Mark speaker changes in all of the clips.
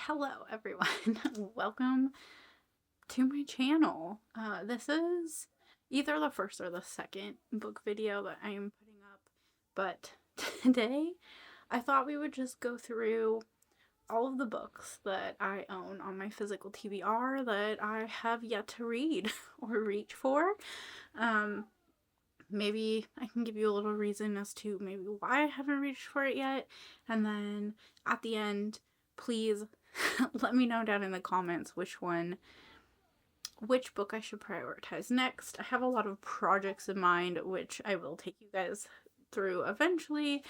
Speaker 1: Hello everyone, welcome to my channel. This is either the first or the second book video that I am putting up, but today I thought we would just go through all of the books that I own on my physical TBR that I have yet to read or reach for. Maybe I can give you a little reason as to maybe why I haven't reached for it yet, and then at the end, please let me know down in the comments which book I should prioritize next. I have a lot of projects in mind, which I will take you guys through eventually.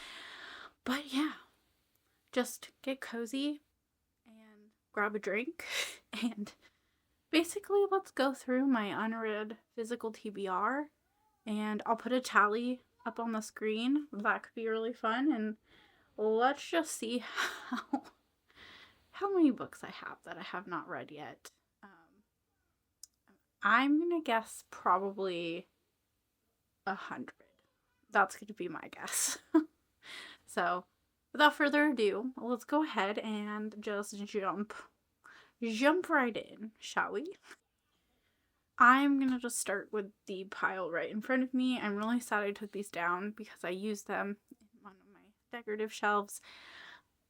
Speaker 1: But yeah, just get cozy and grab a drink and basically let's go through my unread physical TBR, and I'll put a tally up on the screen. That could be really fun, and let's just see how many books I have that I have not read yet. I'm gonna guess probably 100. That's gonna be my guess. So, without further ado, let's go ahead and just jump right in, shall we? I'm gonna just start with the pile right in front of me. I'm really sad I took these down because I used them in one of my decorative shelves.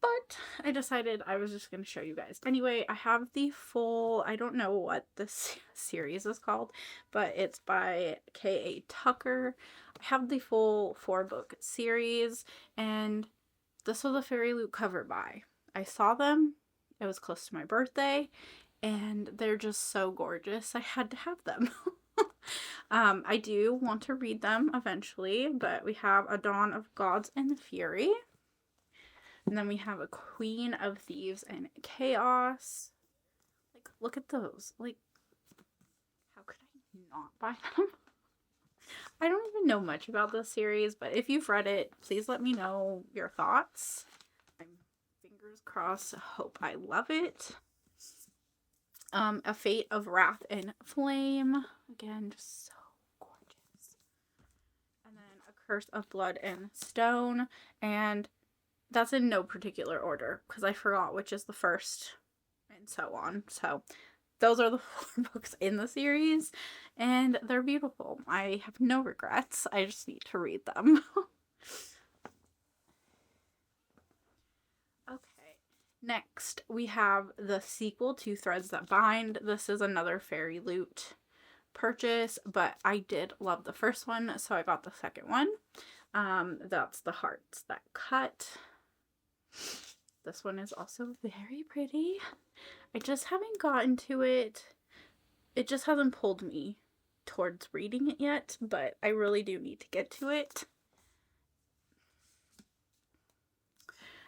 Speaker 1: But I decided I was just going to show you guys. Anyway, I have the full, I don't know what this series is called, but it's by K.A. Tucker. I have the full 4-book series, and this was a Fairy Loot cover buy. I saw them, it was close to my birthday, and they're just so gorgeous. I had to have them. I do want to read them eventually, but we have A Dawn of Gods and Fury. And then we have A Queen of Thieves and Chaos. Like, look at those. Like, how could I not buy them? I don't even know much about this series, but if you've read it, please let me know your thoughts. I'm fingers crossed, hope I love it. A Fate of Wrath and Flame. Again, just so gorgeous. And then A Curse of Blood and Stone. And that's in no particular order because I forgot which is the first and so on. So those are the 4 books in the series, and they're beautiful. I have no regrets. I just need to read them. Okay, next we have the sequel to Threads That Bind. This is another Fairy Loot purchase, but I did love the first one, so I got the second one. That's The Hearts That Cut. This one is also very pretty. I just haven't gotten to it. It just hasn't pulled me towards reading it yet, but I really do need to get to it.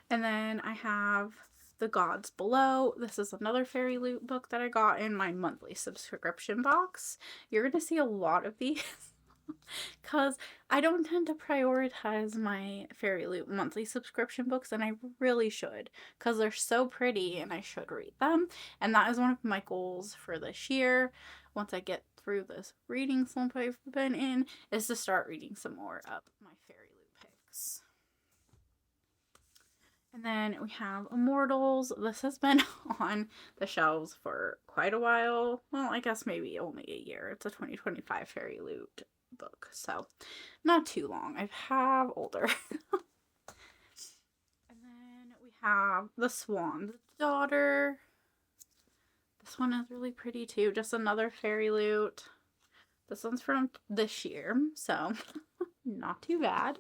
Speaker 1: And then I have The Gods Below. This is another Fairy Loot book that I got in my monthly subscription box. You're going to see a lot of these because I don't tend to prioritize my Fairy Loot monthly subscription books, and I really should because they're so pretty and I should read them. And that is one of my goals for this year, once I get through this reading slump I've been in, is to start reading some more of my Fairy Loot picks. And then we have Immortals. This has been on the shelves for quite a while. Well, I guess maybe only a year. It's a 2025 Fairy Loot book, so not too long. I have older. And then we have The Swan's Daughter. This one is really pretty too. Just another Fairy Loot. This one's from this year, so not too bad.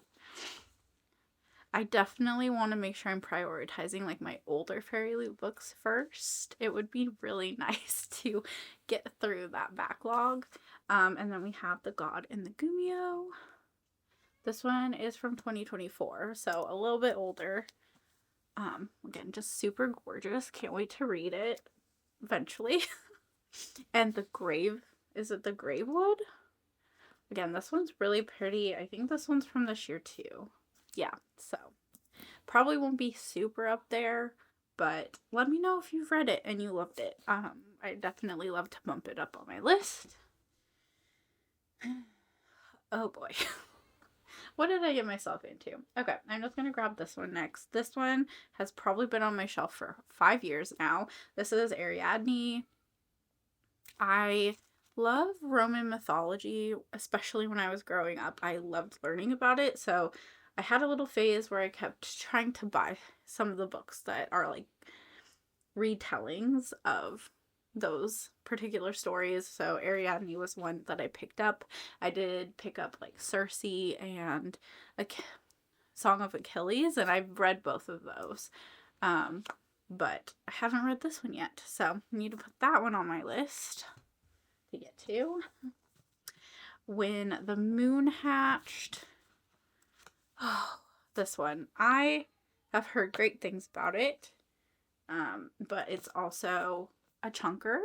Speaker 1: I definitely want to make sure I'm prioritizing like my older Fairy Loot books first. It would be really nice to get through that backlog. And then we have The God and the Gumio. This one is from 2024, so a little bit older. Again, just super gorgeous. Can't wait to read it eventually. And The Grave, is it The Gravewood? Again, this one's really pretty. I think this one's from this year too. Yeah, so probably won't be super up there, but let me know if you've read it and you loved it. I definitely love to bump it up on my list. Oh boy. What did I get myself into? Okay, I'm just gonna grab this one next. This one has probably been on my shelf for 5 years now. This is Ariadne. I love Roman mythology, especially when I was growing up. I loved learning about it, so I had a little phase where I kept trying to buy some of the books that are like retellings of those particular stories. So Ariadne was one that I picked up. I did pick up like Circe and a Song of Achilles, and I've read both of those. But I haven't read this one yet, so I need to put that one on my list to get to. When the Moon Hatched. Oh, this one. I have heard great things about it. But it's also a chunker.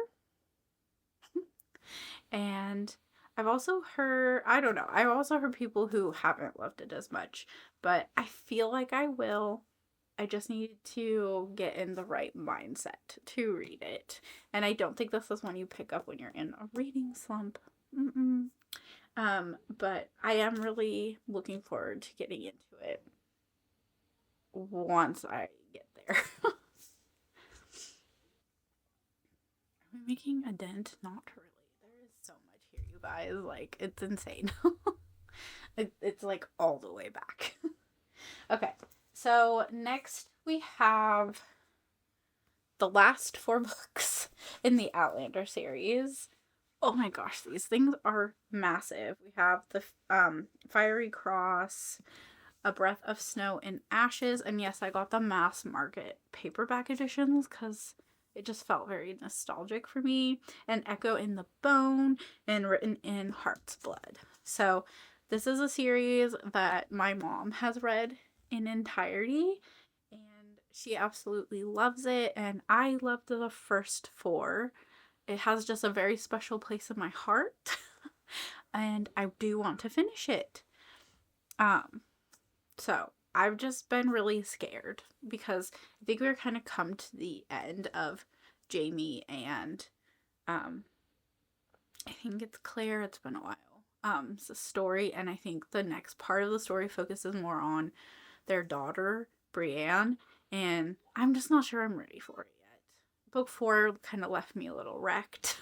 Speaker 1: And I've also heard, I don't know, I've also heard people who haven't loved it as much, but I feel like I will. I just need to get in the right mindset to read it. And I don't think this is one you pick up when you're in a reading slump. Mm-mm. But I am really looking forward to getting into it once I get there. Am I making a dent? Not really. There is so much here, you guys. Like, it's insane. It's like all the way back. Okay, so next we have the last 4 books in the Outlander series. Oh my gosh, these things are massive. We have the Fiery Cross, A Breath of Snow and Ashes, and yes, I got the mass market paperback editions because it just felt very nostalgic for me. And Echo in the Bone, and Written in Heart's Blood. So this is a series that my mom has read in entirety, and she absolutely loves it, and I loved the first 4. It has just a very special place in my heart, and I do want to finish it. So I've just been really scared because I think we're kind of come to the end of Jamie and I think it's Claire. It's been a while. It's a story, and I think the next part of the story focuses more on their daughter Brienne, and I'm just not sure I'm ready for it yet. Book 4 kind of left me a little wrecked.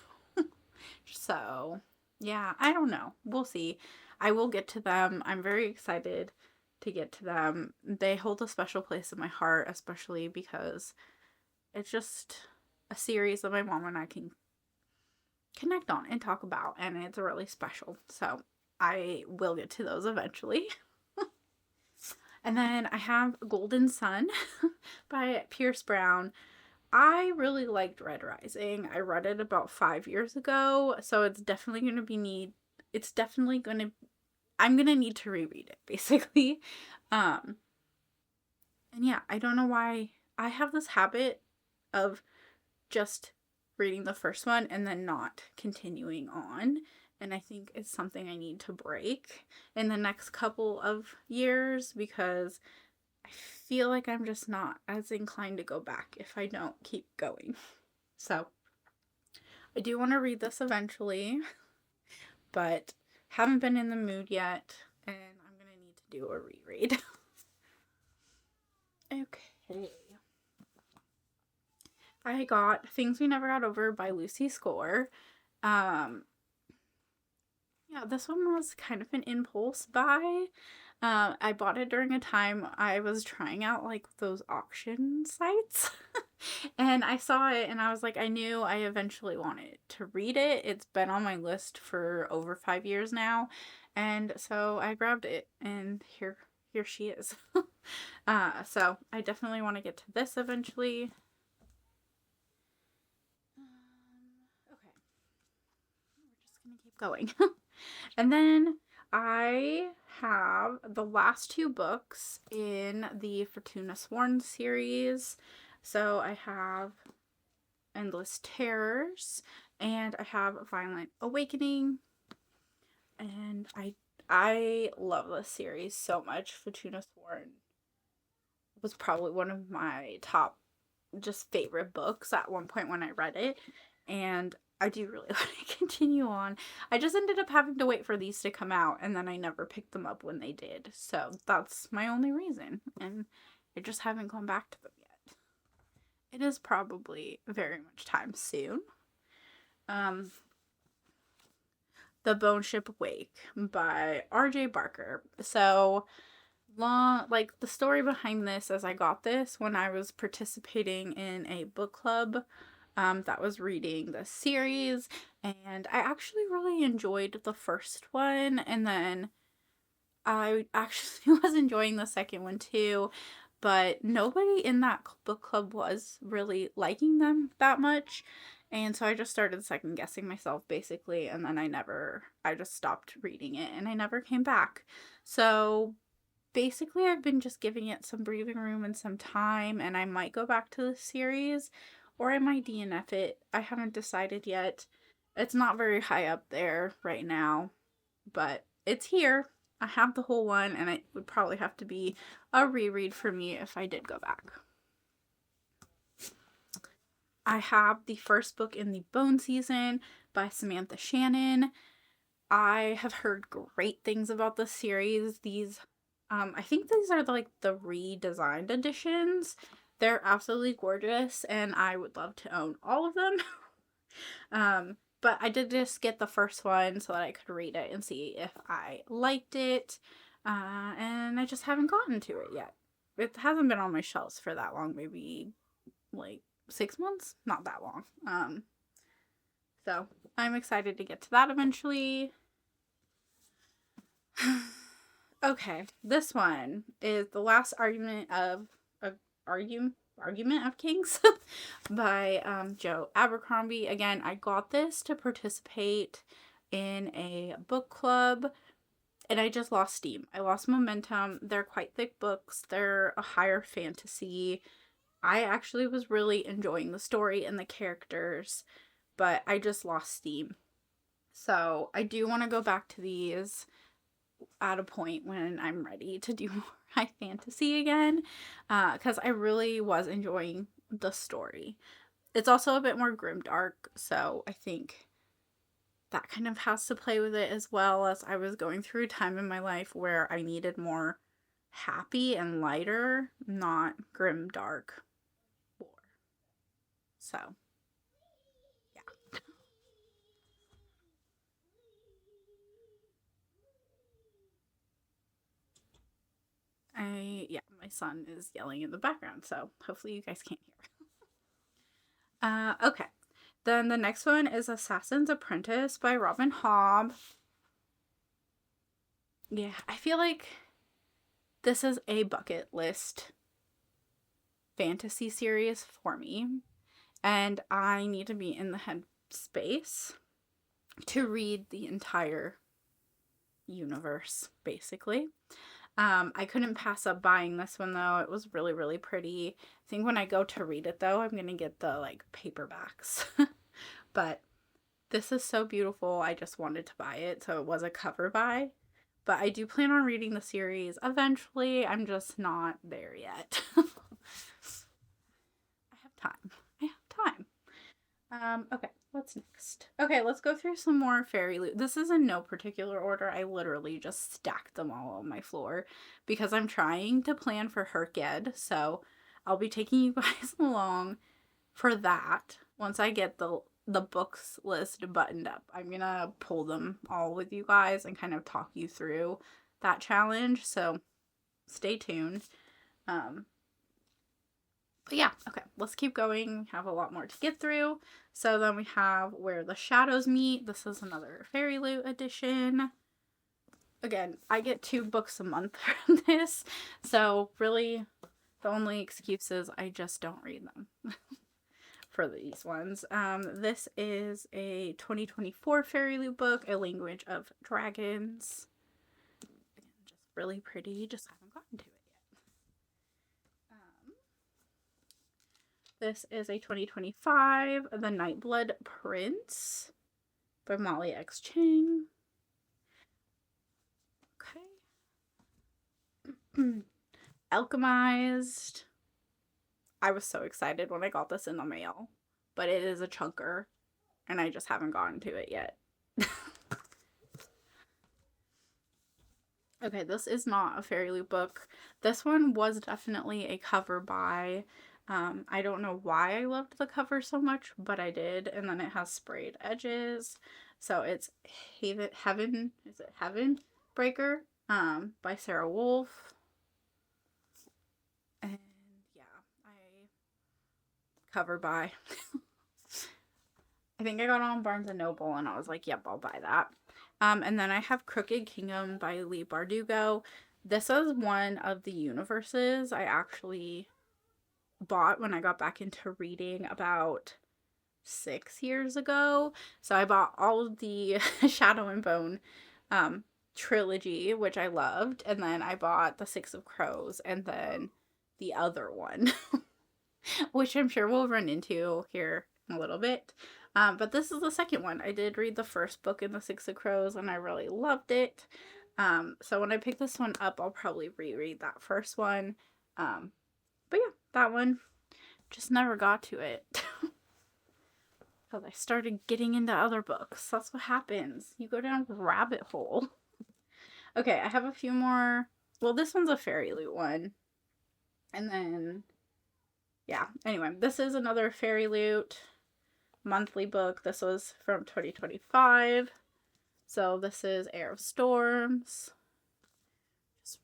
Speaker 1: So yeah, I don't know. We'll see. I will get to them. I'm very excited to get to them. They hold a special place in my heart, especially because it's just a series that my mom and I can connect on and talk about, and it's really special. So I will get to those eventually. And then I have Golden Sun by Pierce Brown. I really liked Red Rising. I read it about 5 years ago, so it's definitely going to be I'm going to need to reread it, basically. And yeah, I don't know why I have this habit of just reading the first one and then not continuing on. And I think it's something I need to break in the next couple of years because I feel like I'm just not as inclined to go back if I don't keep going. So I do want to read this eventually, but haven't been in the mood yet, and I'm going to need to do a reread. Okay. I got Things We Never Got Over by Lucy Score. Yeah, this one was kind of an impulse buy. I bought it during a time I was trying out like those auction sites. And I saw it and I was like, I knew I eventually wanted to read it. It's been on my list for over 5 years now. And so I grabbed it, and here she is. So I definitely want to get to this eventually. Okay. We're just gonna keep going. And then I have the last 2 books in the Fortuna Sworn series. So I have Endless Terrors, and I have Violent Awakening. And I love this series so much. Fortuna Sworn was probably one of my top just favorite books at one point when I read it. And I do really want to continue on. I just ended up having to wait for these to come out, and then I never picked them up when they did. So that's my only reason. And I just haven't gone back to them yet. It is probably very much time soon. The Bone Ship Wake by R.J. Barker. So long, like the story behind this, as I got this when I was participating in a book club that was reading the series, and I actually really enjoyed the first one, and then I actually was enjoying the second one too, but nobody in that book club was really liking them that much. And so I just started second guessing myself basically, and then I just stopped reading it and I never came back. So basically I've been just giving it some breathing room and some time, and I might go back to the series or I might DNF it. I haven't decided yet. It's not very high up there right now, but it's here. I have the whole one, and it would probably have to be a reread for me if I did go back. I have the first book in the Bone Season by Samantha Shannon. I have heard great things about this series. I think these are like the redesigned editions. They're absolutely gorgeous, and I would love to own all of them. But I did just get the first one so that I could read it and see if I liked it. And I just haven't gotten to it yet. It hasn't been on my shelves for that long, maybe like 6 months? Not that long. So I'm excited to get to that eventually. Okay, this one is The Last Argument of Kings by Joe Abercrombie. Again, I got this to participate in a book club, and I just lost steam. I lost momentum. They're quite thick books. They're a higher fantasy. I actually was really enjoying the story and the characters, but I just lost steam. So I do want to go back to these at a point when I'm ready to do more high fantasy again, because I really was enjoying the story. It's also a bit more grimdark, so I think that kind of has to play with it, as well as I was going through a time in my life where I needed more happy and lighter, not grimdark lore. So my son is yelling in the background, so hopefully you guys can't hear. Okay. Then the next one is Assassin's Apprentice by Robin Hobb. Yeah, I feel like this is a bucket list fantasy series for me, and I need to be in the headspace to read the entire universe, basically. I couldn't pass up buying this one though. It was really, really pretty. I think when I go to read it though, I'm gonna get the like paperbacks. But this is so beautiful. I just wanted to buy it, so it was a cover buy. But I do plan on reading the series eventually. I'm just not there yet. I have time. Okay, what's next? Okay, let's go through some more fairy loot. This is in no particular order. I literally just stacked them all on my floor because I'm trying to plan for Herked. So I'll be taking you guys along for that. Once I get the books list buttoned up, I'm gonna pull them all with you guys and kind of talk you through that challenge. So stay tuned. But yeah, okay, let's keep going. We have a lot more to get through. So then we have Where the Shadows Meet. This is another Fairy Loot edition. Again, I get 2 books a month from this. So really, the only excuse is I just don't read them for these ones. This is a 2024 Fairy Loot book, A Language of Dragons. Again, just really pretty. Just haven't gotten to it. This is a 2025 The Nightblood Prince by Molly X. Chang. Okay. Alchemized. I was so excited when I got this in the mail, but it is a chunker, and I just haven't gotten to it yet. Okay, this is not a Fairy Loot book. This one was definitely a cover buy. I don't know why I loved the cover so much, but I did. And then it has sprayed edges. So it's Heaven Breaker by Sarah Wolf. And yeah, I cover buy. I think I got it on Barnes & Noble and I was like, yep, I'll buy that. And then I have Crooked Kingdom by Leigh Bardugo. This is one of the universes I actually bought when I got back into reading about 6 years ago. So I bought all of the Shadow and Bone trilogy, which I loved, and then I bought the Six of Crows and then the other one, which I'm sure we'll run into here in a little bit. But this is the second one. I did read the first book in the Six of Crows and I really loved it. So when I pick this one up, I'll probably reread that first one. But yeah, that one, just never got to it. Because I started getting into other books. That's what happens. You go down a rabbit hole. Okay, I have a few more. Well, this one's a Fairy Loot one. And then, yeah. Anyway, this is another Fairy Loot monthly book. This was from 2025. So this is Air of Storms. Just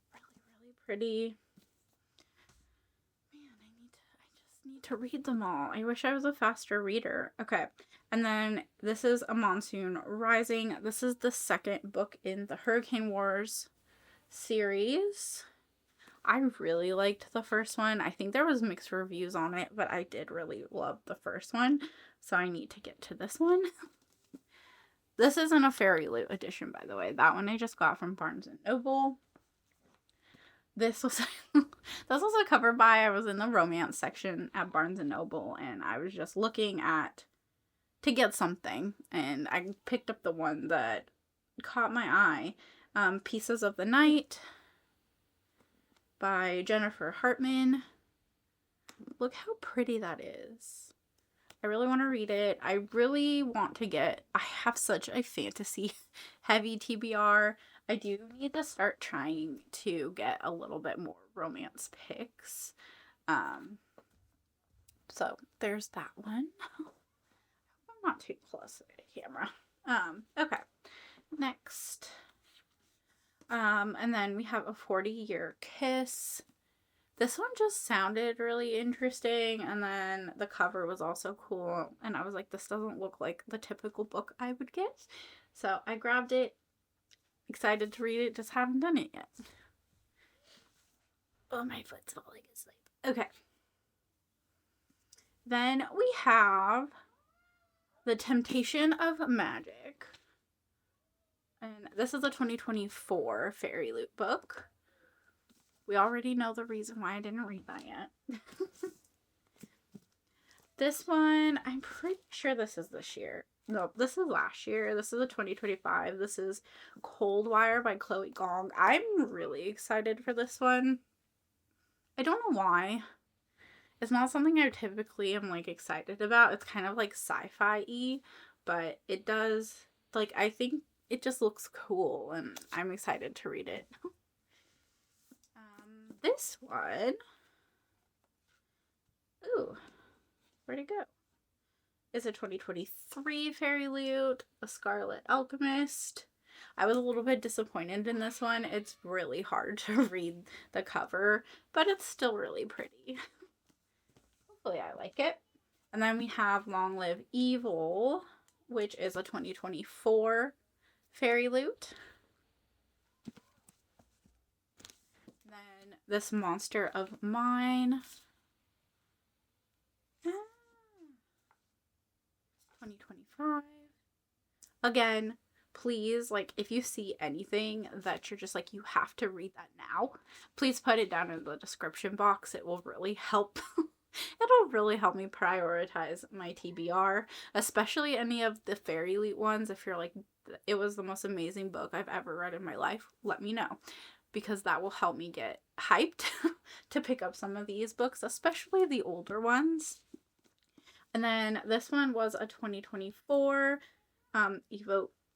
Speaker 1: really pretty. Man, I just need to read them all. I wish I was a faster reader. Okay. And then this is A Monsoon Rising. This is the second book in the Hurricane Wars series. I really liked the first one. I think there was mixed reviews on it, but I did really love the first one. So I need to get to this one. This isn't a Fairy Loot edition, by the way. That one I just got from Barnes & Noble. This was a cover buy. I was in the romance section at Barnes & Noble, and I was just looking to get something. And I picked up the one that caught my eye. Pieces of the Night by Jennifer Hartman. Look how pretty that is. I really want to read it. I really want to get... I have such a fantasy heavy TBR. I do need to start trying to get a little bit more romance picks. So there's that one. I'm not too close to the camera. Okay. Next. And then we have A 40-Year Kiss. This one just sounded really interesting, and then the cover was also cool, and I was like, this doesn't look like the typical book I would get. So I grabbed it, excited to read it, just haven't done it yet. Oh, my foot's falling asleep. Okay. Then we have The Temptation of Magic. And this is a 2024 Fairy Loot book. We already know the reason why I didn't read that yet. This one, I'm pretty sure this is this year. No, this is last year. This is a 2025. This is Coldwire by Chloe Gong. I'm really excited for this one. I don't know why. It's not something I typically am like excited about. It's kind of like sci-fi-y, but it does, like, I think it just looks cool and I'm excited to read it. This one, ooh, where'd it go? It's a 2023 Fairy Loot, A Scarlet Alchemist. I was a little bit disappointed in this one. It's really hard to read the cover, but it's still really pretty. Hopefully I like it. And then we have Long Live Evil, which is a 2024 Fairy Loot. Then This Monster of Mine. 2025. Again, please, like, if you see anything that you're just like, you have to read that now, please put it down in the description box. It will really help. It'll really help me prioritize my TBR, especially any of the Fairy Loot ones. If you're like, it was the most amazing book I've ever read in my life, let me know, because that will help me get hyped to pick up some of these books, especially the older ones. And then this one was a 2024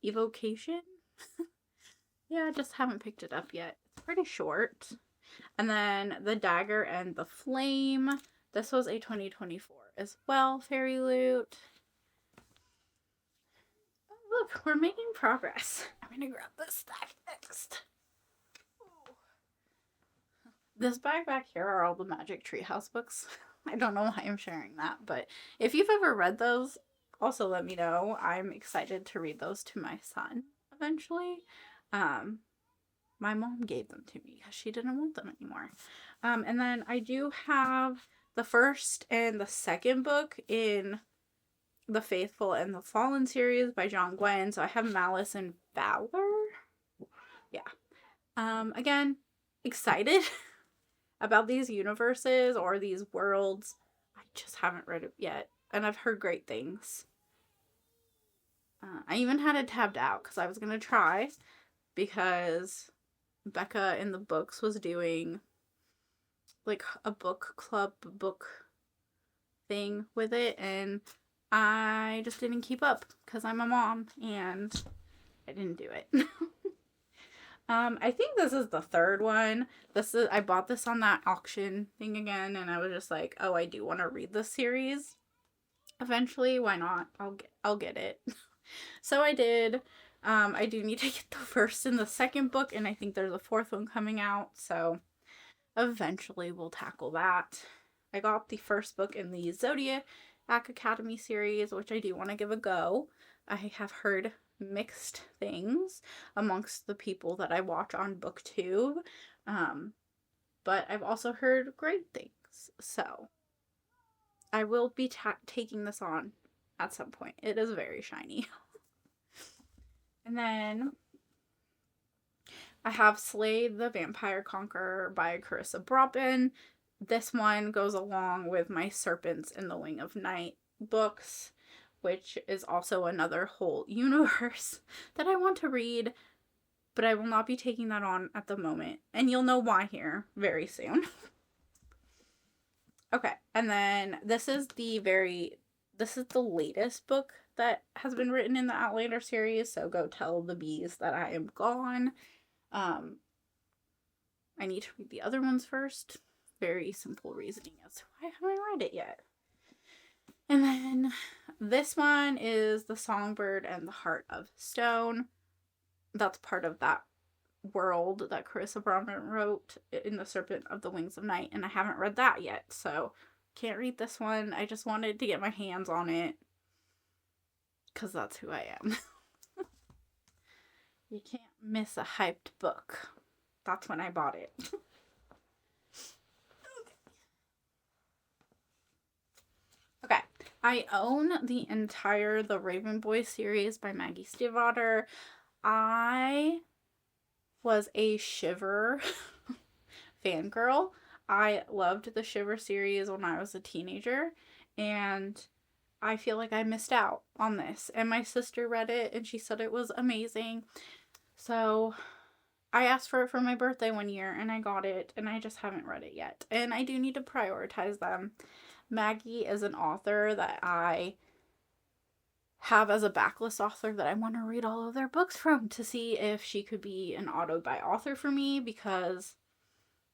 Speaker 1: evocation. Yeah, I just haven't picked it up yet. It's pretty short. And then The Dagger and the Flame. This was a 2024 as well, Fairy Loot. Oh, look, we're making progress. I'm gonna grab this stack next. This bag back here are all the Magic Treehouse books. I don't know why I'm sharing that, but if you've ever read those, also let me know. I'm excited to read those to my son eventually. My mom gave them to me because she didn't want them anymore. And then I do have the first and the second book in the Faithful and the Fallen series by John Gwen. So I have Malice and Valor. Yeah. Again, excited about these universes or these worlds. I just haven't read it yet, and I've heard great things. I even had it tabbed out because I was going to try, because Becca in the books was doing like a book club book thing with it, and I just didn't keep up because I'm a mom and I didn't do it. I think this is the third one. I bought this on that auction thing again, and I was just like, oh, I do want to read this series eventually. Why not? I'll get it. So I did. I do need to get the first and the second book, and I think there's a fourth one coming out, so eventually we'll tackle that. I got the first book in the Zodiac Academy series, which I do want to give a go. I have heard mixed things amongst the people that I watch on BookTube, but I've also heard great things, so I will be taking this on at some point. It is very shiny. And then I have Slay the Vampire Conqueror by Carissa Broppen. This one goes along with my Serpents in the Wing of Night books, which is also another whole universe that I want to read, but I will not be taking that on at the moment. And you'll know why here very soon. Okay, and then this is the latest book that has been written in the Outlander series, so Go Tell the Bees That I Am Gone. I need to read the other ones first. Very simple reasoning as to why I haven't read it yet. And then this one is The Songbird and the Heart of Stone. That's part of that world that Carissa Broppen wrote in The Serpent of the Wings of Night, and I haven't read that yet, so can't read this one. I just wanted to get my hands on it because that's who I am. You can't miss a hyped book. That's when I bought it. Okay. I own the entire The Raven Boy series by Maggie Stiefvater. I was a Shiver fangirl. I loved the Shiver series when I was a teenager, and I feel like I missed out on this. And my sister read it, and she said it was amazing. So I asked for it for my birthday one year, and I got it, and I just haven't read it yet. And I do need to prioritize them. Maggie is an author that I have as a backlist author that I want to read all of their books from to see if she could be an author for me, because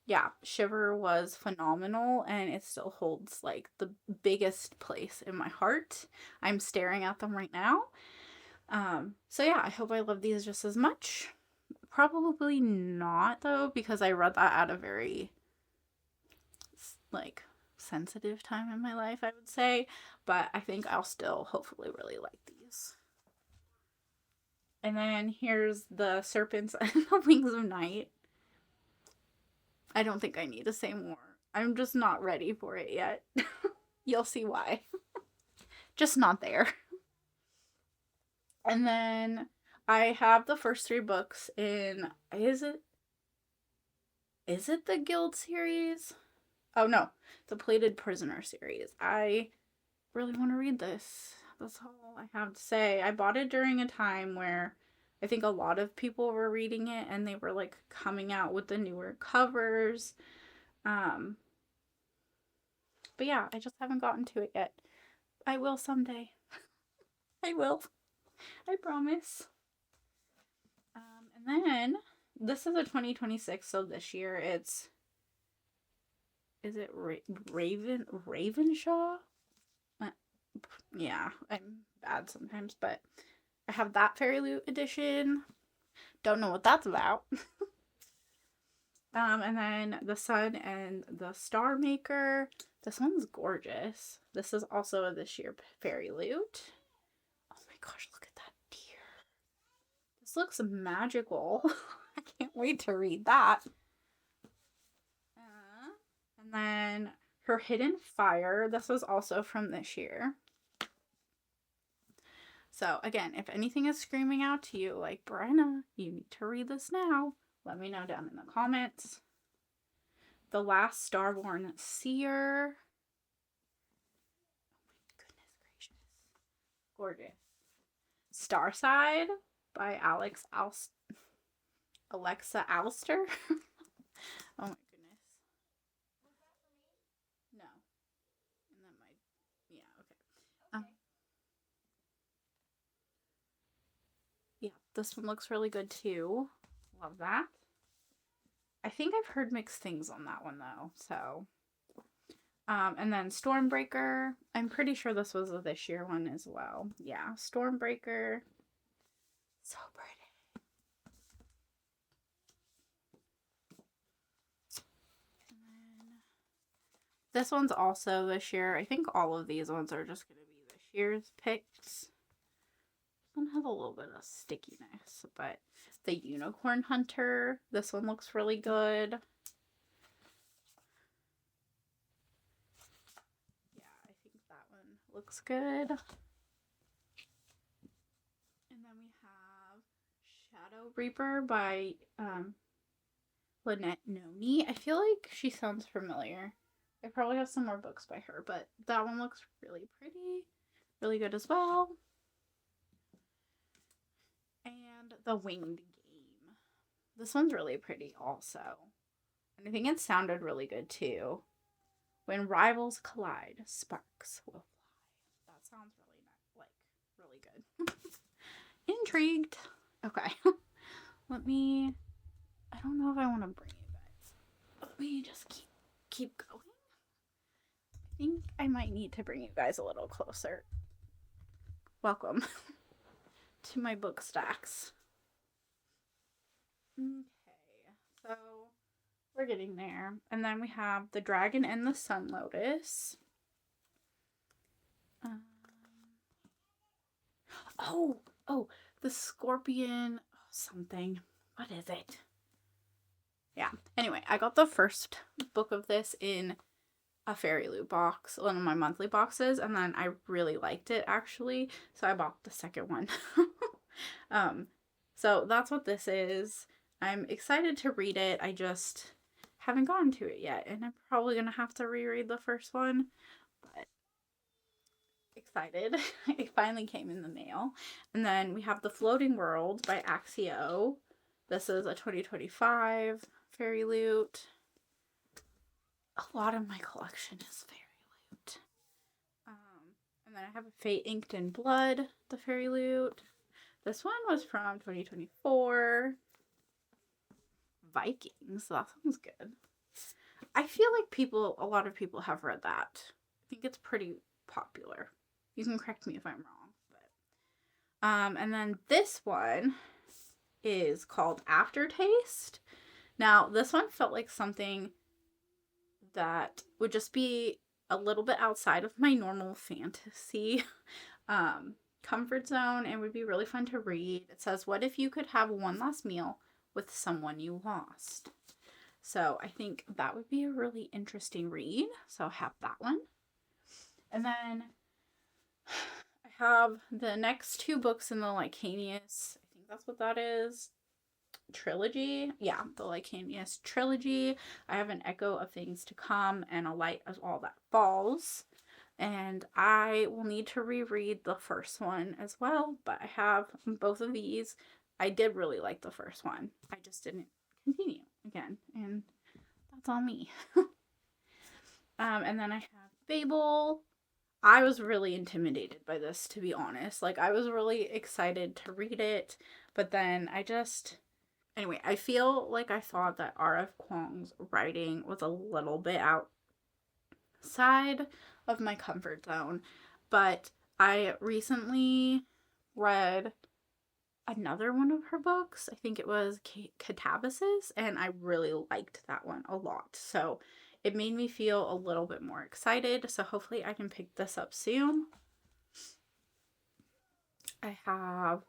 Speaker 1: yeah, Shiver was phenomenal and it still holds like the biggest place in my heart. I'm staring at them right now. So yeah, I hope I love these just as much. Probably not though, because I read that at a very like sensitive time in my life, I would say, but I think I'll still hopefully really like these. And then here's The Serpents and the Wings of Night. I don't think I need to say more. I'm just not ready for it yet. You'll see why. Just not there. And then I have the first 3 books in, is it the Guild series? Oh no, the Plated Prisoner series. I really want to read this. That's all I have to say. I bought it during a time where I think a lot of people were reading it and they were like coming out with the newer covers. But yeah, I just haven't gotten to it yet. I will someday. I will. I promise. And then this is a 2026, so this year it's is it Ravenshaw? Uh, yeah, I'm bad sometimes, but I have that Fairy Loot edition. Don't know what that's about. And then The Sun and the Star Maker. This one's gorgeous. This is also a this year Fairy Loot. Oh my gosh, look at that deer. This looks magical. I can't wait to read that. And then Her Hidden Fire. This was also from this year. So again, if anything is screaming out to you like, Brenna, you need to read this now, let me know down in the comments. The Last Starborn Seer. Oh my goodness gracious. Gorgeous. Starside by Alexa Alster. Oh my goodness. No. And then yeah, okay. Yeah, this one looks really good too. Love that. I think I've heard mixed things on that one though, so. And then Stormbreaker. I'm pretty sure this was a this year one as well. Yeah, Stormbreaker. So pretty. And then this one's also this year. I think all of these ones are just going to be this year's picks. This one has a little bit of stickiness, but the Unicorn Hunter. This one looks really good. Looks good. And then we have Shadow Reaper by Lynette Noni. I feel like she sounds familiar. I probably have some more books by her, but that one looks really pretty. Really good as well. And The Winged Game. This one's really pretty also. And I think it sounded really good too. When rivals collide, sparks will fly. Sounds really good. Intrigued. Okay. I don't know if I want to bring you guys. Let me just keep going. I think I might need to bring you guys a little closer. Welcome to my book stacks. Okay, so we're getting there. And then we have The Dragon and the Sun Lotus. The Scorpion something. What is it? Yeah. Anyway, I got the first book of this in a Fairy Loot box, one of my monthly boxes, and then I really liked it actually, so I bought the second one. So that's what this is. I'm excited to read it. I just haven't gotten to it yet, and I'm probably gonna have to reread the first one, but excited. It finally came in the mail. And then we have The Floating World by Axio. This is a 2025 Fairy Loot. A lot of my collection is Fairy Loot. And then I have a Fate Inked in Blood, the Fairy Loot. This one was from 2024. Vikings. That sounds good. I feel like a lot of people have read that. I think it's pretty popular. You can correct me if I'm wrong, but and then this one is called Aftertaste. Now, this one felt like something that would just be a little bit outside of my normal fantasy comfort zone and would be really fun to read. It says, "What if you could have one last meal with someone you lost?" So I think that would be a really interesting read. So I'll have that one. And then I have the next two books in the Lycanius, I think that's what that is, trilogy. Yeah, the Lycanius trilogy. I have An Echo of Things to Come and A Light of All That Falls. And I will need to reread the first one as well, but I have both of these. I did really like the first one. I just didn't continue again, and that's on me. And then I have Fable. I was really intimidated by this, to be honest. Like, I was really excited to read it, but then anyway, I feel like I thought that R.F. Kuang's writing was a little bit outside of my comfort zone, but I recently read another one of her books. I think it was Catabasis, and I really liked that one a lot. So it made me feel a little bit more excited. So hopefully I can pick this up soon. I have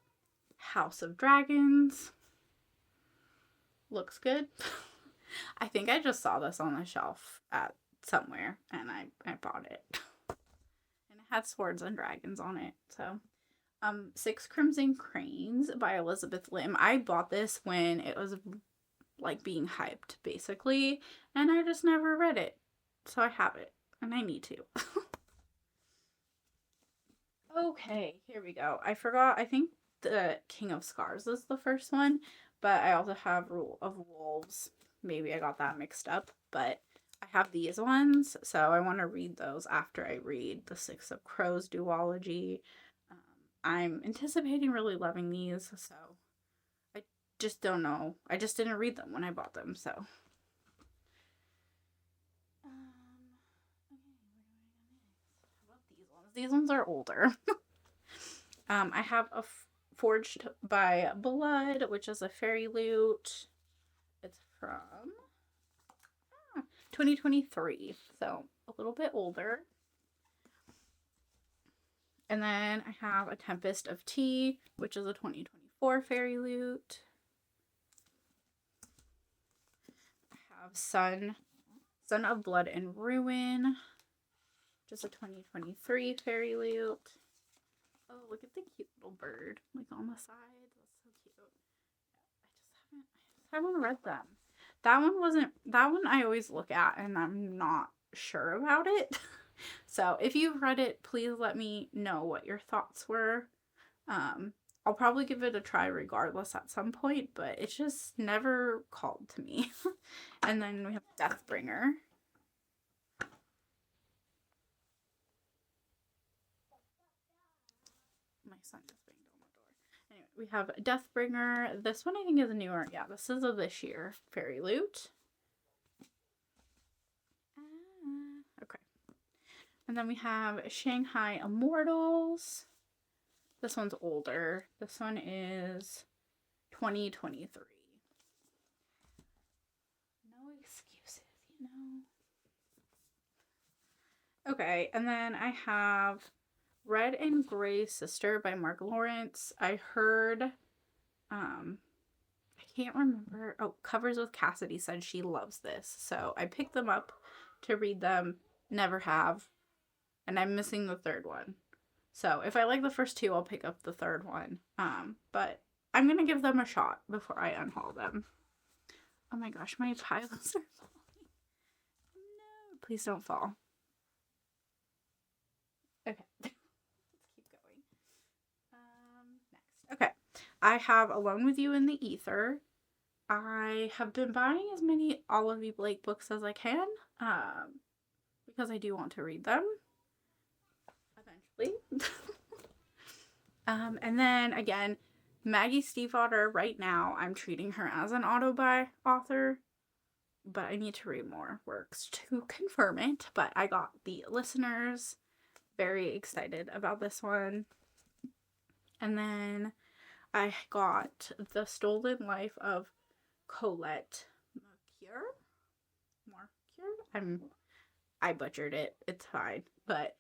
Speaker 1: House of Dragons. Looks good. I think I just saw this on the shelf at somewhere and I bought it. And it had swords and dragons on it. So Six Crimson Cranes by Elizabeth Lim. I bought this when it was like being hyped, basically, and I just never read it. So I have it, and I need to. Okay, here we go. I forgot, I think the King of Scars is the first one, but I also have Rule of Wolves. Maybe I got that mixed up, but I have these ones, so I want to read those after I read the Six of Crows duology. I'm anticipating really loving these, so I just don't know. I just didn't read them when I bought them, so. Okay, what about these ones? These ones are older. I have a Forged by Blood, which is a fairy loot. It's from 2023, so a little bit older. And then I have A Tempest of Tea, which is a 2024 fairy loot. I have Son of Blood and Ruin, which is a 2023 fairy loot. Oh, look at the cute little bird, like on the side. That's so cute. I haven't read them. That one I always look at and I'm not sure about it. So if you've read it, please let me know what your thoughts were. I'll probably give it a try regardless at some point, but it's just never called to me. And then we have Deathbringer. My son just banged on the door. Anyway, we have Deathbringer. This one I think is newer. Yeah, this is of this year. Fairy Loot. Okay. And then we have Shanghai Immortals. This one's older. This one is 2023. No excuses, you know. Okay, and then I have Red and Gray Sister by Mark Lawrence. I heard, I can't remember. Oh, Covers with Cassidy said she loves this. So I picked them up to read them. Never have. And I'm missing the third one. So if I like the first two, I'll pick up the third one. But I'm going to give them a shot before I unhaul them. Oh my gosh, my piles are falling. No, please don't fall. Okay. Let's keep going. Next. Okay. I have Alone with You in the Ether. I have been buying as many Olivia Blake books as I can. Because I do want to read them. Eventually. And then again, Maggie Stiefvater, right now, I'm treating her as an auto-buy author, but I need to read more works to confirm it. But I got The Listeners, very excited about this one. And then I got The Stolen Life of Colette Marcoeur. I butchered it. It's fine, but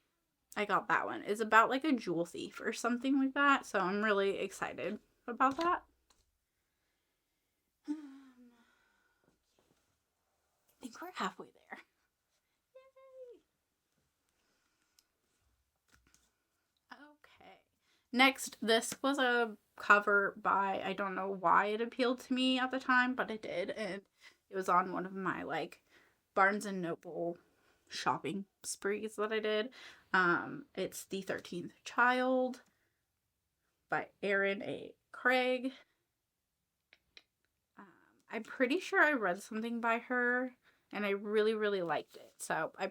Speaker 1: I got that one. It's about like a jewel thief or something like that, so I'm really excited about that. I think we're halfway there. Yay! Okay. Next, this was a cover by, I don't know why it appealed to me at the time, but it did, and it was on one of my like Barnes and Noble shopping sprees that I did. It's The 13th Child by Erin A. Craig. I'm pretty sure I read something by her and I really, really liked it. So I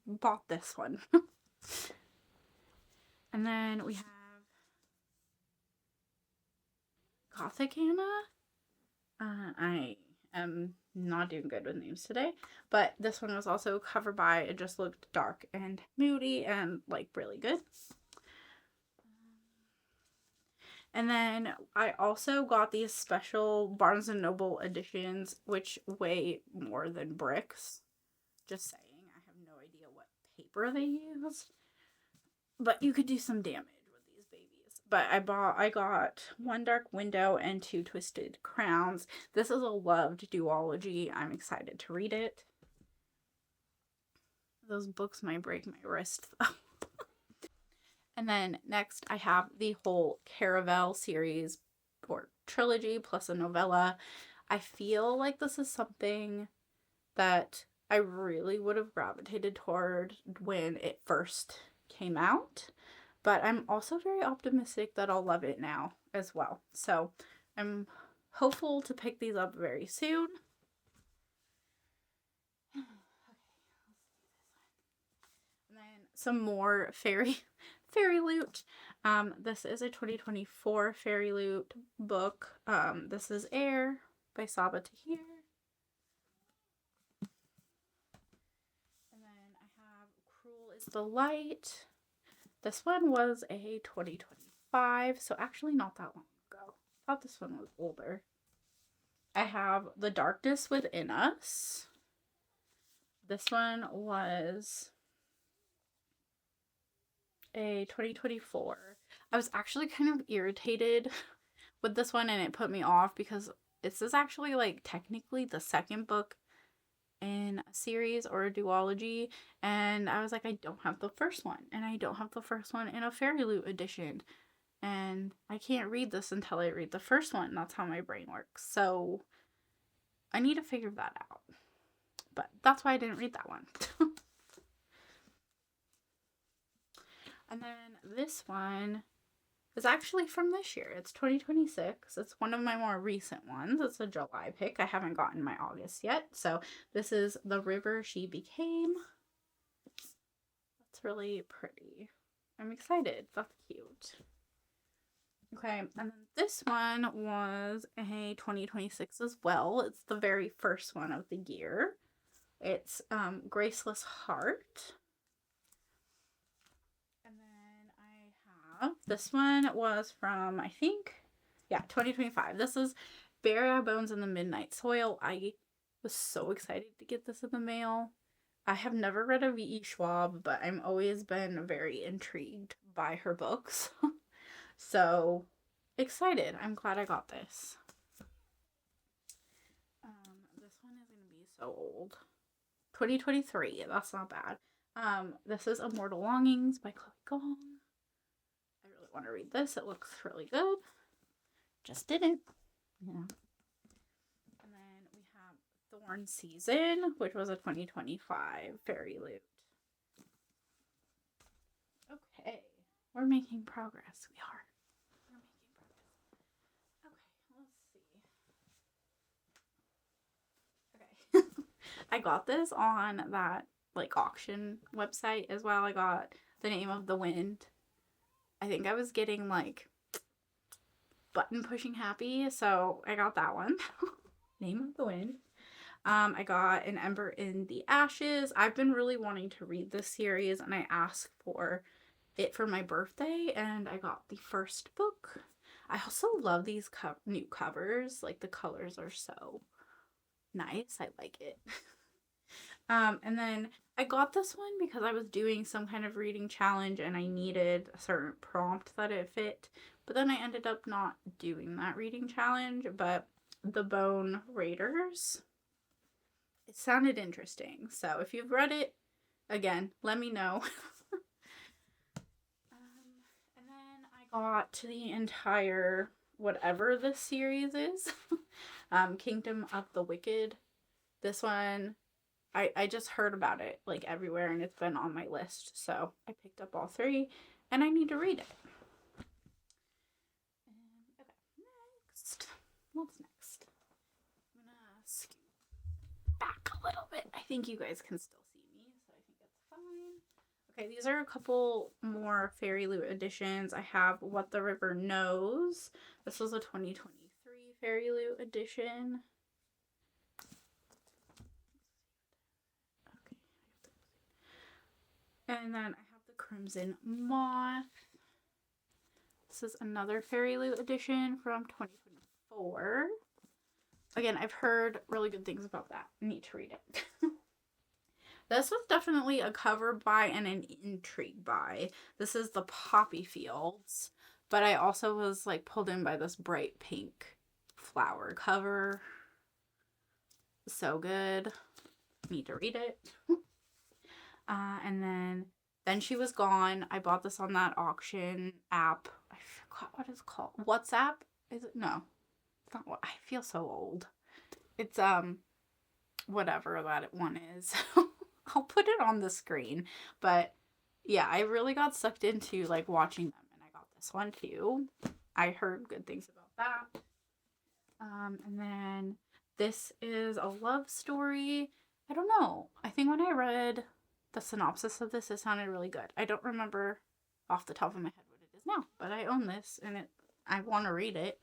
Speaker 1: bought this one. And then we have Gothic Anna. I am not doing good with names today, but this one was also covered by, it just looked dark and moody and like really good. And then I also got these special Barnes & Noble editions, which weigh more than bricks. Just saying, I have no idea what paper they used. But you could do some damage with these babies. But I got One Dark Window and Two Twisted Crowns. This is a loved duology. I'm excited to read it. Those books might break my wrist though. And then next I have the whole Caravel series or trilogy plus a novella. I feel like this is something that I really would have gravitated toward when it first came out, but I'm also very optimistic that I'll love it now as well. So I'm hopeful to pick these up very soon. And then some more fairy loot. This is a 2024 fairy loot book. This is Air by Saba Tahir. And then I have Cruel is the Light. This one was a 2025, so actually not that long ago. I thought this one was older. I have The Darkness Within Us. This one was a 2024. I was actually kind of irritated with this one and it put me off because this is actually like technically the second book in a series or a duology, and I was like, I don't have the first one, and I don't have the first one in a Fairy Loot edition, and I can't read this until I read the first one. That's how my brain works. So I need to figure that out. But that's why I didn't read that one. And then this one is actually from this year. It's 2026. It's one of my more recent ones. It's a July pick. I haven't gotten my August yet. So this is The River She Became. That's really pretty. I'm excited. That's cute. Okay, and then this one was a 2026 as well. It's the very first one of the year. It's Graceless Heart. And then I have, this one was from, I think, 2025. This is Bury Our Bones in the Midnight Soil. I was so excited to get this in the mail. I have never read a V.E. Schwab, but I'm always been very intrigued by her books. So excited. I'm glad I got this. This one is going to be so old. 2023. That's not bad. This is Immortal Longings by Chloe Gong. I really want to read this. It looks really good. Just didn't. Yeah. And then we have Thorn Season, which was a 2025 Fairy Loot. Okay. We're making progress. We are. We're making progress. Okay, let's see. Okay. I got this on that like auction website as well. I got The Name of the Wind. I think I was getting like button pushing happy, so I got that one. Name of the Wind. I got An Ember in the Ashes. I've been really wanting to read this series, and I asked for it for my birthday, and I got the first book. I also love these new covers. Like, the colors are so nice. I like it. And then I got this one because I was doing some kind of reading challenge and I needed a certain prompt that it fit. But then I ended up not doing that reading challenge. But The Bone Raiders, it sounded interesting. So if you've read it, again, let me know. And then I got the entire whatever this series is. Kingdom of the Wicked. This one, I just heard about it like everywhere and it's been on my list. So I picked up all three and I need to read it. Okay, next. What's next? I'm gonna scoot back a little bit. I think you guys can still see me, so I think that's fine. Okay, these are a couple more Fairy Loot editions. I have What the River Knows. This was a 2023 Fairy Loot edition. Okay. And then I have the Crimson Moth. This is another Fairy Loot edition from 2024. Again, I've heard really good things about that. I need to read it. This was definitely a cover by and an intrigue by. This is the Poppy Fields, but I also was like pulled in by this bright pink flower cover. So good. Need to read it. And then She Was Gone. I bought this on that auction app. I forgot what it's called. WhatsApp? Is it? No. It's not what I feel so old. It's whatever that one is. I'll put it on the screen. But yeah, I really got sucked into like watching them, and I got this one too. I heard good things about that. And then this is a love story. I don't know. I think when I read the synopsis of this, it sounded really good. I don't remember off the top of my head what it is now, but I own this and I want to read it.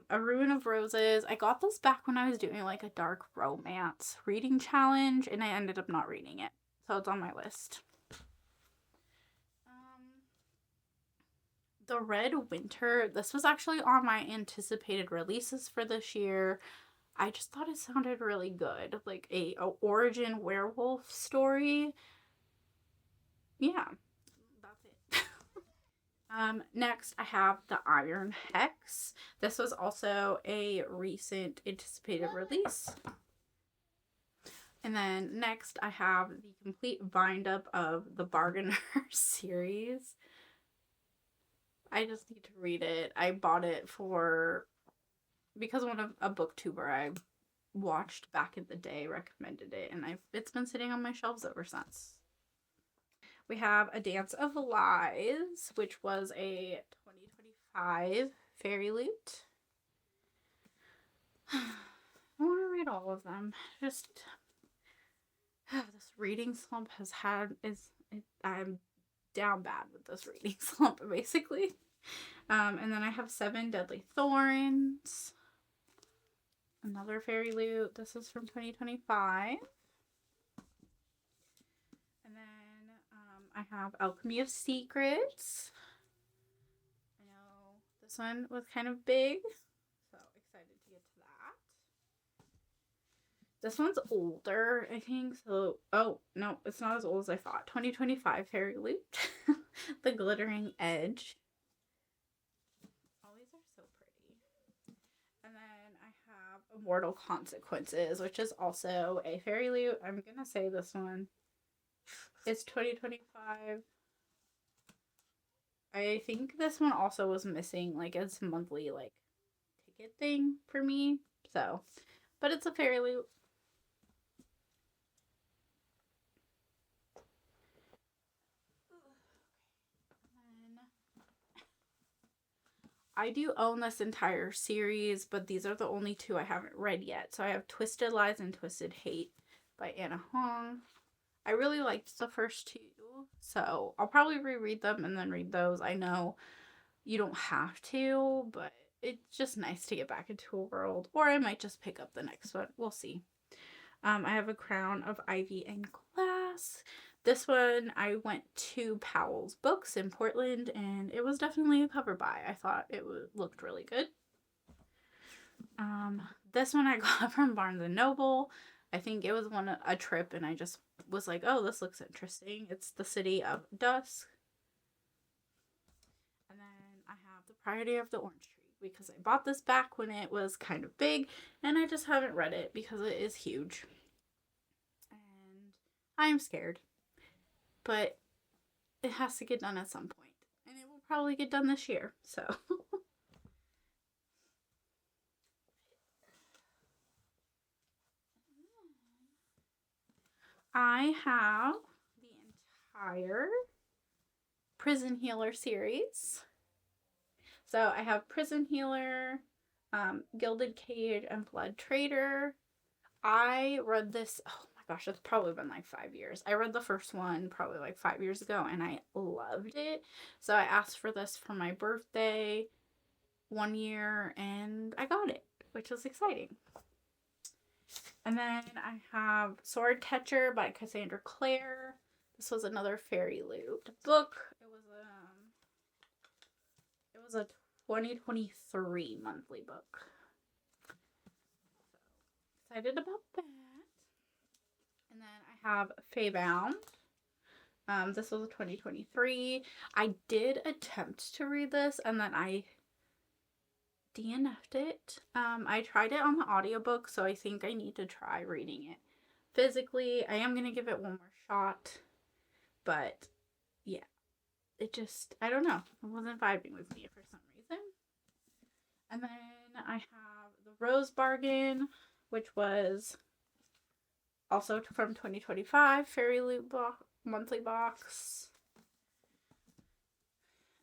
Speaker 1: A Ruin of Roses. I got this back when I was doing like a dark romance reading challenge, and I ended up not reading it. So it's on my list. The Red Winter. This was actually on my anticipated releases for this year. I just thought it sounded really good. Like a origin werewolf story. Yeah, that's it. Next, I have The Iron Hex. This was also a recent anticipated release. And then next, I have the complete bind up of the Bargainer series. I just need to read it. I bought it because one of a booktuber I watched back in the day recommended it, and it's been sitting on my shelves ever since. We have A Dance of Lies, which was a 2025 Fairy Loot. I want to read all of them. Just this reading slump I'm down bad with this reading slump, basically. And then I have 7 Deadly Thorns. Another Fairy Loot. This is from 2025. And then I have Alchemy of Secrets. I know this one was kind of big, so excited to get to that. This one's older, I think. So, oh, no, it's not as old as I thought. 2025 Fairy Loot. The Glittering Edge. All these are so pretty. And then I have Immortal Consequences, which is also a Fairy Loot. I'm going to say this one is 2025. I think this one also was missing like its monthly like ticket thing for me. So, but it's a Fairy Loot. I do own this entire series, but these are the only 2 I haven't read yet. So I have Twisted Lies and Twisted Hate by Anna Hong. I really liked the first 2, so I'll probably reread them and then read those. I know you don't have to, but it's just nice to get back into a world. Or I might just pick up the next one. We'll see. I have A Crown of Ivy and Glass. This one, I went to Powell's Books in Portland, and it was definitely a cover buy. I thought it looked really good. This one I got from Barnes & Noble. I think it was a trip, and I just was like, oh, this looks interesting. It's The City of Dusk. And then I have The Priority of the Orange Tree, because I bought this back when it was kind of big, and I just haven't read it because it is huge. And I am scared. But it has to get done at some point. And it will probably get done this year. So. I have the entire Prison Healer series. So I have Prison Healer, Gilded Cage, and Blood Trader. I read this, oh my gosh, it's probably been like 5 years. I read the first one probably like 5 years ago and I loved it. So I asked for this for my birthday one year and I got it, which was exciting. And then I have Sword Catcher by Cassandra Clare. This was another Fairy Loot book. It was a 2023 monthly book. So excited about that. And then I have Feybound. This was a 2023. I did attempt to read this and then I DNF'd it. I tried it on the audiobook, so I think I need to try reading it physically. I am going to give it one more shot, but yeah, it just, I don't know, it wasn't vibing with me for some reason. And then I have The Rose Bargain, which was also from 2025, Fairy Loot monthly box.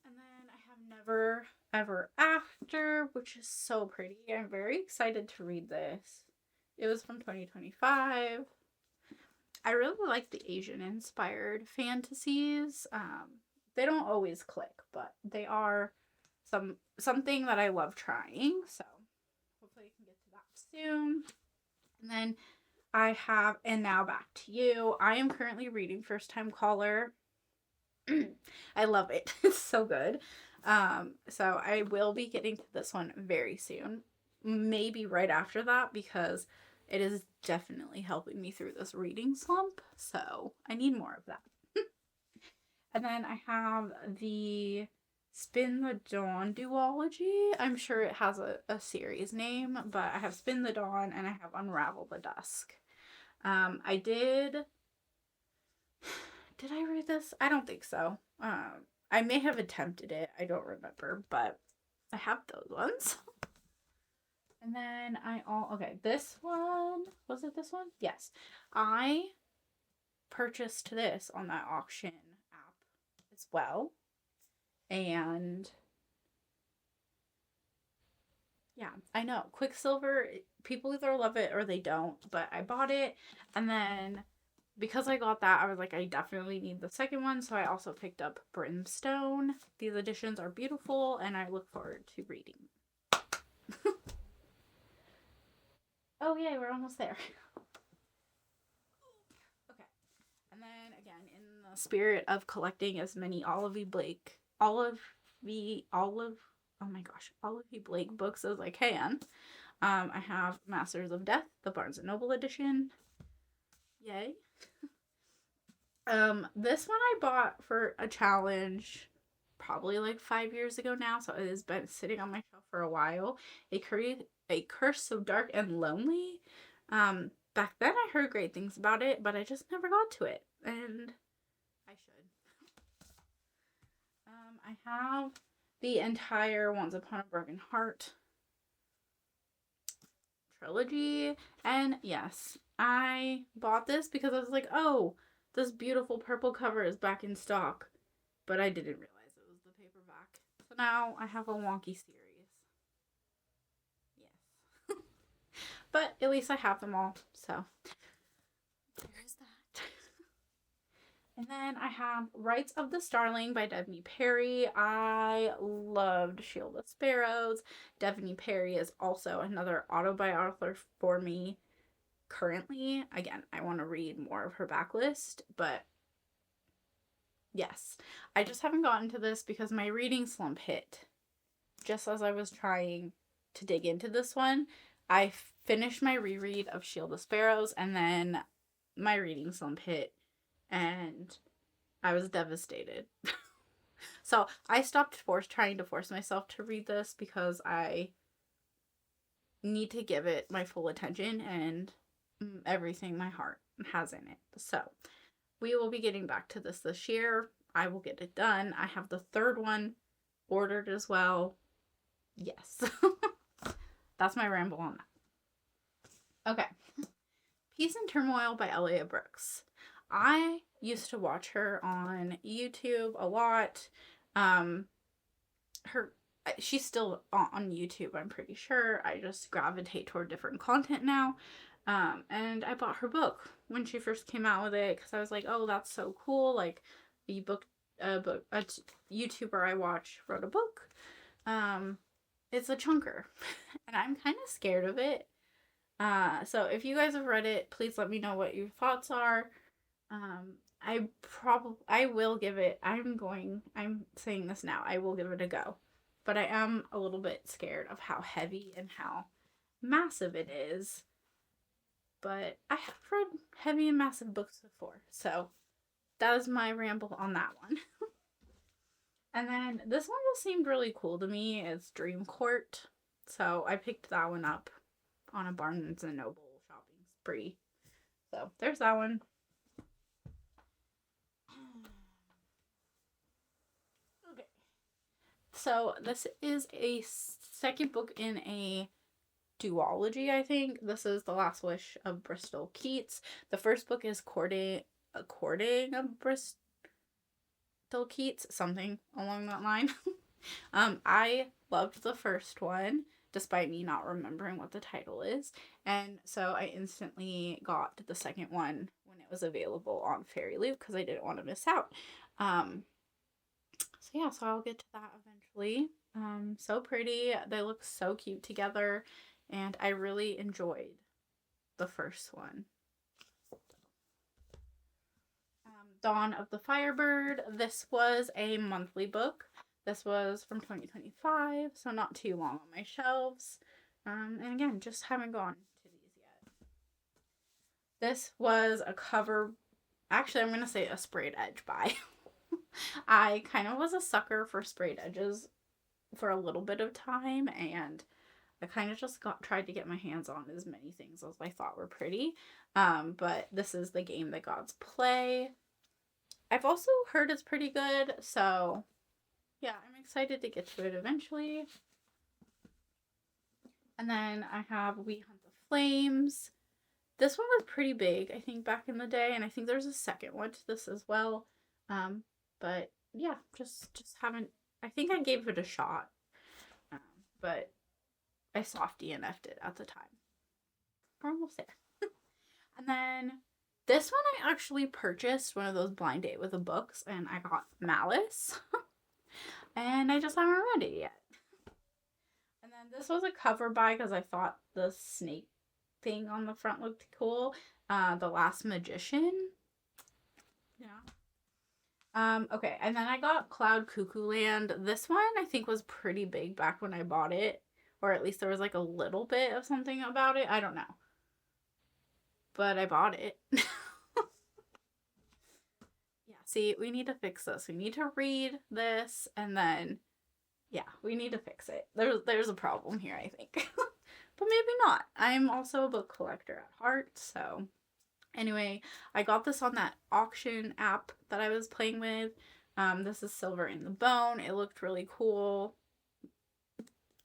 Speaker 1: And then I have Never Ever After, which is so pretty. I'm very excited to read this. It was from 2025. I really like the Asian inspired fantasies. They don't always click, but they are something that I love trying. So hopefully I can get to that soon. And then I have And Now Back to You. I am currently reading First Time Caller. I love it. It's so good. So I will be getting to this one very soon. Maybe right after that, because it is definitely helping me through this reading slump. So I need more of that. And then I have the Spin the Dawn duology. I'm sure it has a series name, but I have Spin the Dawn and I have Unravel the Dusk. I did I read this? I don't think so. I may have attempted it. I don't remember, but I have those ones. And then this one, was it this one? Yes. I purchased this on that auction app as well. And yeah, I know. Quicksilver, people either love it or they don't, but I bought it. And then because I got that, I was like, I definitely need the second one. So I also picked up Brimstone. These editions are beautiful and I look forward to reading. Oh, yay, we're almost there. Okay. And then again, in the spirit of collecting as many Olivia Blake books as I can, I have Masters of Death, the Barnes & Noble edition. Yay. This one I bought for a challenge probably like 5 years ago now, so it has been sitting on my shelf for a while. A Curse So Dark and Lonely. Back then I heard great things about it, but I just never got to it, and I should. I have the entire Once Upon a Broken Heart trilogy, and yes, I bought this because I was like, oh, this beautiful purple cover is back in stock, but I didn't realize it was the paperback. So now I have a wonky series. Yes. But at least I have them all, so there's that. And then I have Rights of the Starling by Devney Perry. I loved Shield of Sparrows. Devney Perry is also another autobiographer for me currently. Again, I want to read more of her backlist, but yes, I just haven't gotten to this because my reading slump hit just as I was trying to dig into this one. I finished my reread of Shield of Sparrows and then my reading slump hit and I was devastated. So I stopped trying to force myself to read this because I need to give it my full attention and everything my heart has in it. So we will be getting back to this year. I will get it done. I have the third one ordered as well. Yes. That's my ramble on that. Okay. Peace and Turmoil by Elia Brooks. I used to watch her on YouTube a lot. She's still on YouTube, I'm pretty sure. I just gravitate toward different content now. And I bought her book when she first came out with it because I was like, oh, that's so cool. Like, the YouTuber I watch wrote a book. Um, it's a chunker, and I'm kind of scared of it. So if you guys have read it, please let me know what your thoughts are. I will give it. I'm saying this now. I will give it a go, but I am a little bit scared of how heavy and how massive it is. But I have read heavy and massive books before, so that is my ramble on that one. And then this one just seemed really cool to me. It's Dream Court, so I picked that one up on a Barnes and Noble shopping spree. So there's that one. Okay. So this is a second book in a duology, I think. This is The Last Wish of Bristol Keats. The first book is Courting of Bristol Keats, something along that line. I loved the first one, despite me not remembering what the title is. And so I instantly got the second one when it was available on Fairy Loot because I didn't want to miss out. So yeah, so I'll get to that eventually. So pretty. They look so cute together, and I really enjoyed the first one. Dawn of the Firebird. This was a monthly book. This was from 2025, so not too long on my shelves. And again, just haven't gone to these yet. This was a cover. Actually, I'm going to say a sprayed edge buy. I kind of was a sucker for sprayed edges for a little bit of time, and I kind of just tried to get my hands on as many things as I thought were pretty. But this is The Game That Gods Play. I've also heard it's pretty good, so yeah, I'm excited to get to it eventually. And then I have We Hunt the Flames. This one was pretty big, I think, back in the day, and I think there's a second one to this as well. But yeah, just haven't. I think I gave it a shot, but I soft DNF'd it at the time. We're almost there. And then this one I actually purchased one of those blind date with the books, and I got Malice. And I just haven't read it yet. And then this was a cover buy because I thought the snake thing on the front looked cool. The Last Magician. Yeah. Okay, and then I got Cloud Cuckoo Land. This one I think was pretty big back when I bought it. Or at least there was like a little bit of something about it. I don't know. But I bought it. Yeah, see, we need to fix this. We need to read this, and then, yeah, we need to fix it. There's a problem here, I think. But maybe not. I'm also a book collector at heart, so anyway, I got this on that auction app that I was playing with. This is Silver in the Bone. It looked really cool.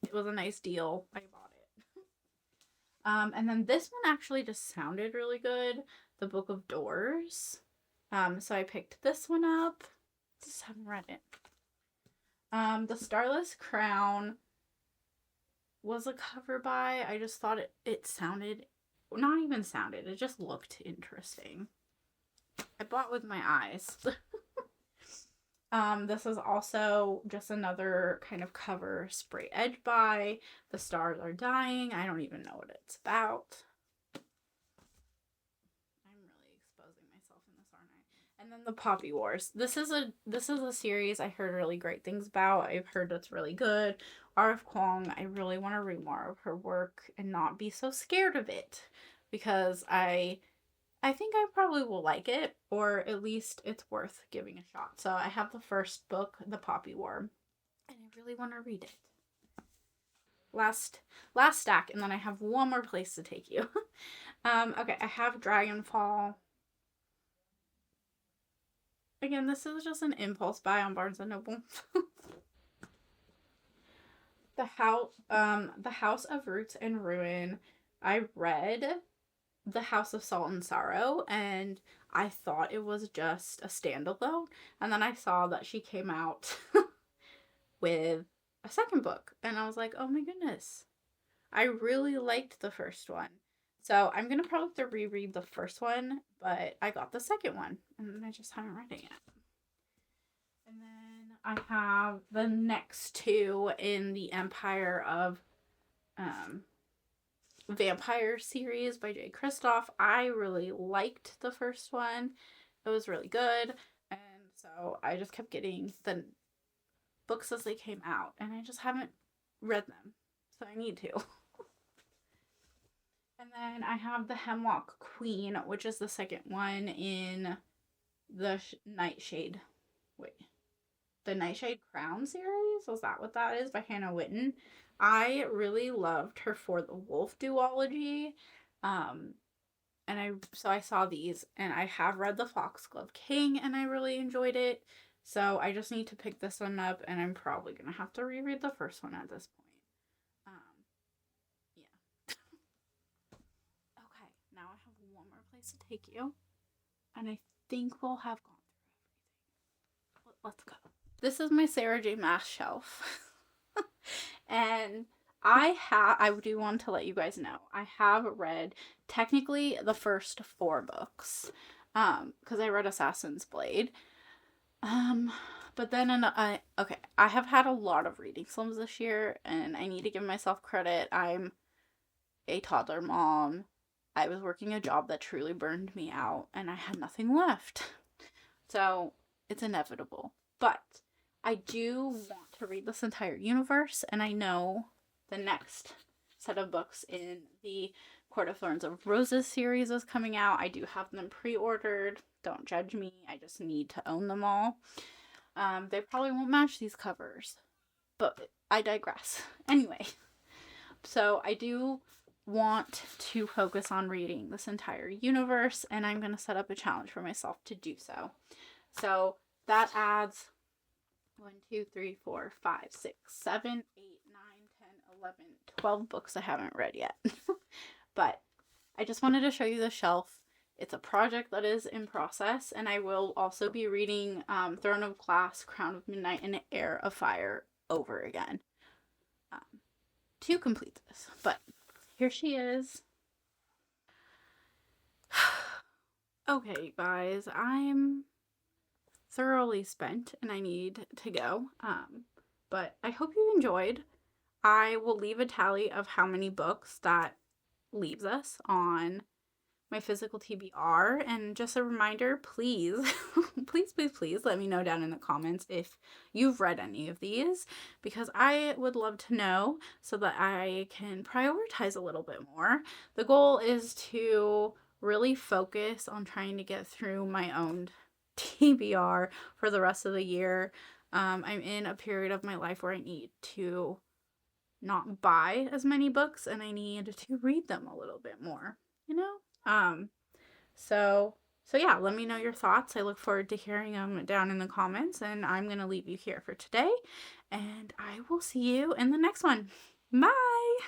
Speaker 1: It was a nice deal. I bought it. And then this one actually just sounded really good. The Book of Doors. So I picked this one up. Just haven't read it. The Starless Crown was a cover buy. I just thought it sounded, not even sounded, it just looked interesting. I bought with my eyes. This is also just another kind of cover spray edge buy. The Stars Are Dying. I don't even know what it's about. I'm really exposing myself in this, aren't I? And then the Poppy Wars. This is a series I heard really great things about. I've heard it's really good. R.F. Kuang, I really want to read more of her work and not be so scared of it, because I think I probably will like it, or at least it's worth giving a shot. So I have the first book, The Poppy War, and I really want to read it. Last stack, and then I have one more place to take you. Okay, I have Dragonfall. Again, this is just an impulse buy on Barnes & Noble. The House of Roots and Ruin. I read The House of Salt and Sorrow, and I thought it was just a standalone, and then I saw that she came out with a second book, and I was like, oh my goodness, I really liked the first one. So I'm gonna probably have to reread the first one, but I got the second one and I just haven't read it yet. And then I have the next two in the Empire of um, Vampire series by Jay Kristoff. I really liked the first one. It was really good. And so I just kept getting the books as they came out, and I just haven't read them. So I need to. And then I have the Hemlock Queen, which is the second one in the Nightshade. Wait. The Nightshade Crown series? Was that what that is? By Hannah Witten. I really loved her For the Wolf duology. Um, I saw these and I have read The Foxglove King and I really enjoyed it. So I just need to pick this one up and I'm probably gonna have to reread the first one at this point. Yeah. Okay, now I have one more place to take you. And I think we'll have gone through everything. Let's go. This is my Sarah J. Maas shelf. And I do want to let you guys know, I have read technically the first 4 books. Because I read Assassin's Blade. But then I have had a lot of reading slumps this year, and I need to give myself credit. I'm a toddler mom. I was working a job that truly burned me out, and I had nothing left. So it's inevitable. But I do want to read this entire universe, and I know the next set of books in the Court of Thorns of Roses series is coming out. I do have them pre-ordered. Don't judge me. I just need to own them all. They probably won't match these covers, but I digress. Anyway, so I do want to focus on reading this entire universe, and I'm going to set up a challenge for myself to do so. So that adds 1, 2, 3, 4, 5, 6, 7, 8, 9, 10, 11, 12 books I haven't read yet. But I just wanted to show you the shelf. It's a project that is in process, and I will also be reading Throne of Glass, Crown of Midnight, and Heir of Fire over again to complete this. But here she is. Okay, guys, I'm thoroughly spent and I need to go. But I hope you enjoyed. I will leave a tally of how many books that leaves us on my physical TBR. And just a reminder, please, please let me know down in the comments if you've read any of these, because I would love to know so that I can prioritize a little bit more. The goal is to really focus on trying to get through my own TBR for the rest of the year. I'm in a period of my life where I need to not buy as many books and I need to read them a little bit more, you know? So yeah, let me know your thoughts. I look forward to hearing them down in the comments, and I'm going to leave you here for today, and I will see you in the next one. Bye!